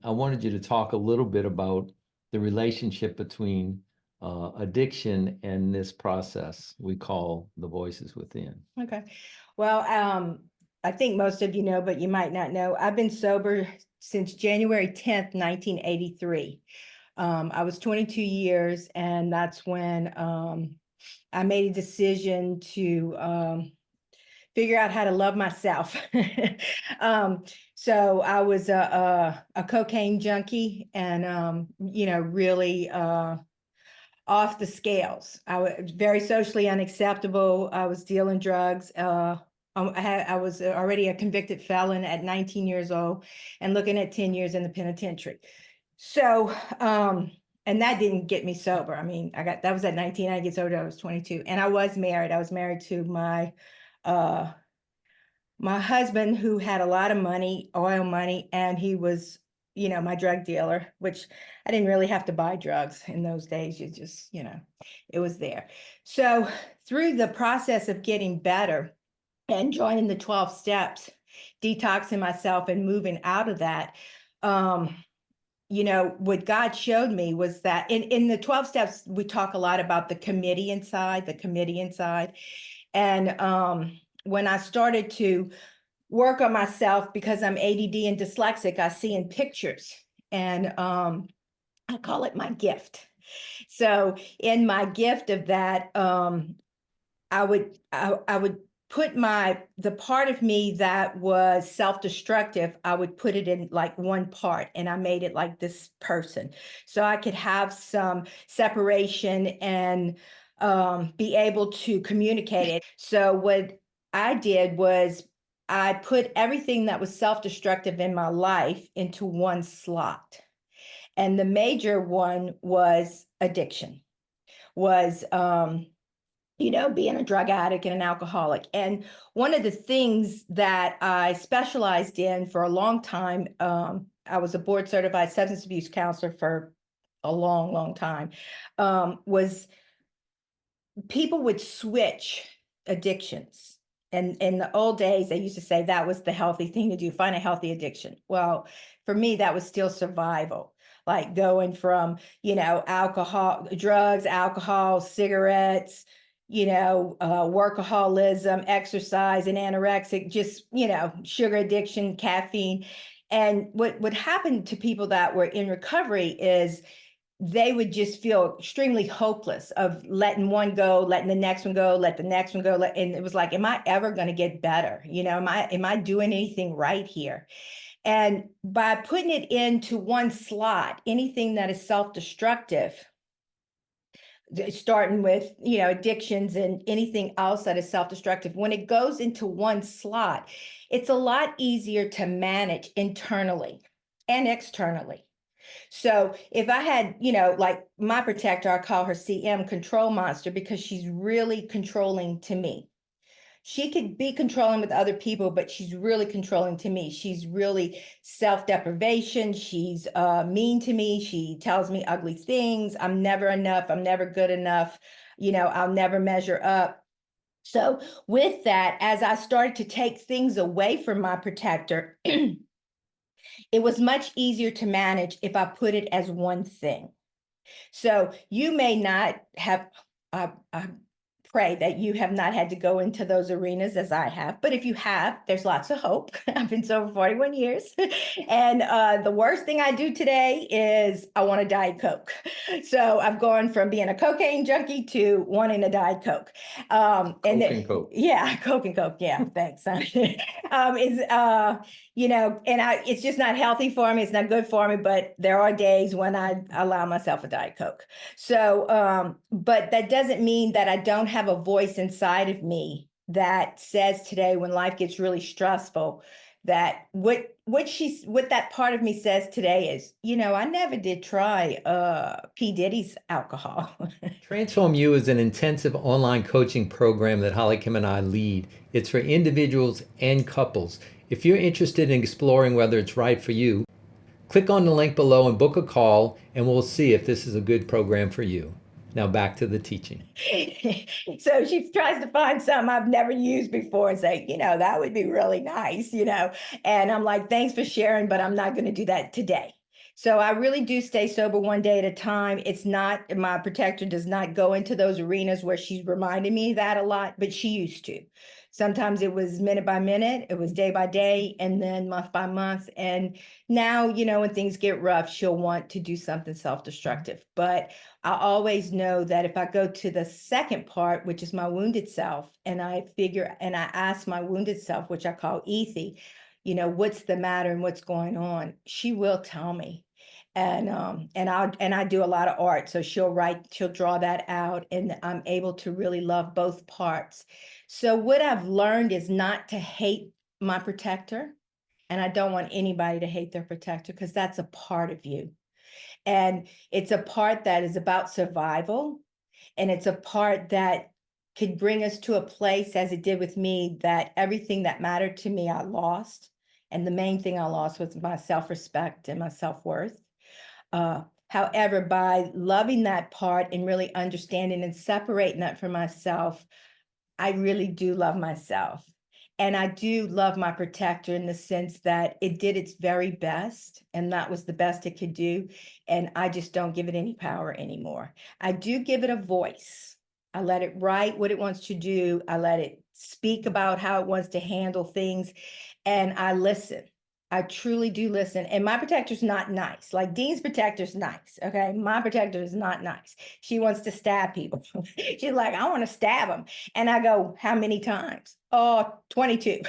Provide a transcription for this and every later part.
I wanted you to talk a little bit about the relationship between addiction and this process we call the voices within. Okay. Well, I think most of you know, but you might not know, I've been sober since January 10th, 1983. I was 22 years, and that's when I made a decision to figure out how to love myself. um, so I was a cocaine junkie, and really off the scales. I was very socially unacceptable. I was dealing drugs. I was already a convicted felon at 19 years old and looking at 10 years in the penitentiary. So, and that didn't get me sober. I mean, that was at 19. I get sober, I was 22, and I was married. I was married to uh, my husband, who had a lot of money, oil money, and he was, my drug dealer, which I didn't really have to buy drugs in those days. You just, it was there. So through the process of getting better and joining the 12 steps, detoxing myself and moving out of that, what God showed me was that in the 12 steps, we talk a lot about the committee inside. And when I started to work on myself, because I'm ADD and dyslexic, I see in pictures, and I call it my gift. So in my gift of that, I would put the part of me that was self-destructive, I would put it in like one part, and I made it like this person, so I could have some separation and be able to communicate it. So what I did was I put everything that was self-destructive in my life into one slot. And the major one was addiction, was being a drug addict and an alcoholic. And one of the things that I specialized in for a long time, I was a board certified substance abuse counselor for a long, long time, was people would switch addictions. And in the old days, they used to say that was the healthy thing to do, find a healthy addiction. Well, for me, that was still survival, like going from, drugs, alcohol, cigarettes, workaholism, exercise, and anorexic, just, sugar addiction, caffeine. And what would happen to people that were in recovery is they would just feel extremely hopeless of letting one go, letting the next one go, let the next one go. And it was like, am I ever going to get better? Am I doing anything right here? And by putting it into one slot, anything that is self-destructive, starting with, addictions and anything else that is self-destructive, when it goes into one slot, it's a lot easier to manage internally and externally. So if I had, like my protector, I call her CM, control monster, because she's really controlling to me. She could be controlling with other people, but she's really controlling to me. She's really self-deprivation. She's mean to me. She tells me ugly things. I'm never enough. I'm never good enough. I'll never measure up. So with that, as I started to take things away from my protector, it was much easier to manage if I put it as one thing. So you may not have, I pray that you have not had to go into those arenas as I have, but if you have, there's lots of hope. I've been sober 41 years. And the worst thing I do today is I want a Diet Coke. So I've gone from being a cocaine junkie to wanting a Diet Coke. Coke and Coke. Yeah, Coke and Coke. Yeah, thanks. Is it's just not healthy for me. It's not good for me, but there are days when I allow myself a Diet Coke. So, but that doesn't mean that I don't have a voice inside of me that says today, when life gets really stressful, that what that part of me says today is, I never did try P. Diddy's alcohol. Transform You is an intensive online coaching program that HollyKem and I lead. It's for individuals and couples. If you're interested in exploring whether it's right for you, click on the link below and book a call, and we'll see if this is a good program for you. Now back to the teaching. So she tries to find something I've never used before and say, that would be really nice, And I'm like, thanks for sharing, but I'm not going to do that today. So I really do stay sober one day at a time. It's not, my protector does not go into those arenas where she's reminding me that a lot, but she used to. Sometimes it was minute by minute, it was day by day, and then month by month. And now, when things get rough, she'll want to do something self-destructive. But I always know that if I go to the second part, which is my wounded self, and I ask my wounded self, which I call Ethy, what's the matter and what's going on, she will tell me. And I do a lot of art, so she'll draw that out, and I'm able to really love both parts. So what I've learned is not to hate my protector, and I don't want anybody to hate their protector, because that's a part of you. And it's a part that is about survival, and it's a part that could bring us to a place, as it did with me, that everything that mattered to me, I lost. And the main thing I lost was my self-respect and my self-worth. However, by loving that part and really understanding and separating that from myself, I really do love myself. And I do love my protector in the sense that it did its very best, and that was the best it could do. And I just don't give it any power anymore. I do give it a voice. I let it write what it wants to do. I let it speak about how it wants to handle things. And I listen. I truly do listen. And my protector's not nice. Like Dean's protector's nice. Okay. My protector is not nice. She wants to stab people. She's like, I want to stab them. And I go, how many times? Oh, 22.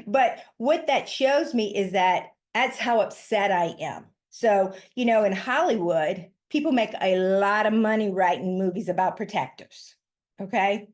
But what that shows me is that that's how upset I am. So, in Hollywood, people make a lot of money writing movies about protectors. Okay.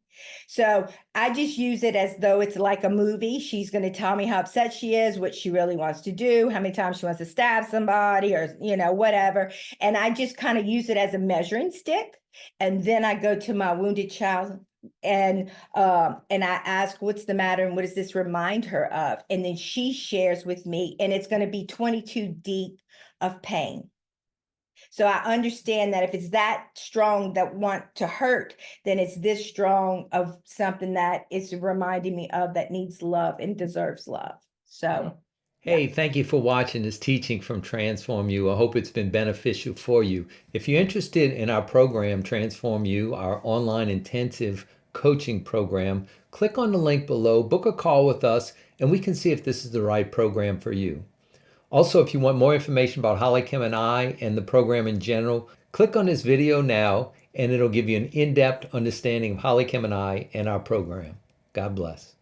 So I just use it as though it's like a movie. She's going to tell me how upset she is, what she really wants to do, how many times she wants to stab somebody, or, whatever. And I just kind of use it as a measuring stick. And then I go to my wounded child, and I ask, what's the matter? And what does this remind her of? And then she shares with me, and it's going to be 22 deep of pain. So I understand that if it's that strong that want to hurt, then it's this strong of something that is reminding me of, that needs love and deserves love. So, Hey, yeah. thank you for watching this teaching from Transform You. I hope it's been beneficial for you. If you're interested in our program, Transform You, our online intensive coaching program, click on the link below, book a call with us, and we can see if this is the right program for you. Also, if you want more information about HollyKem and I and the program in general, click on this video now, and it'll give you an in-depth understanding of HollyKem and I and our program. God bless.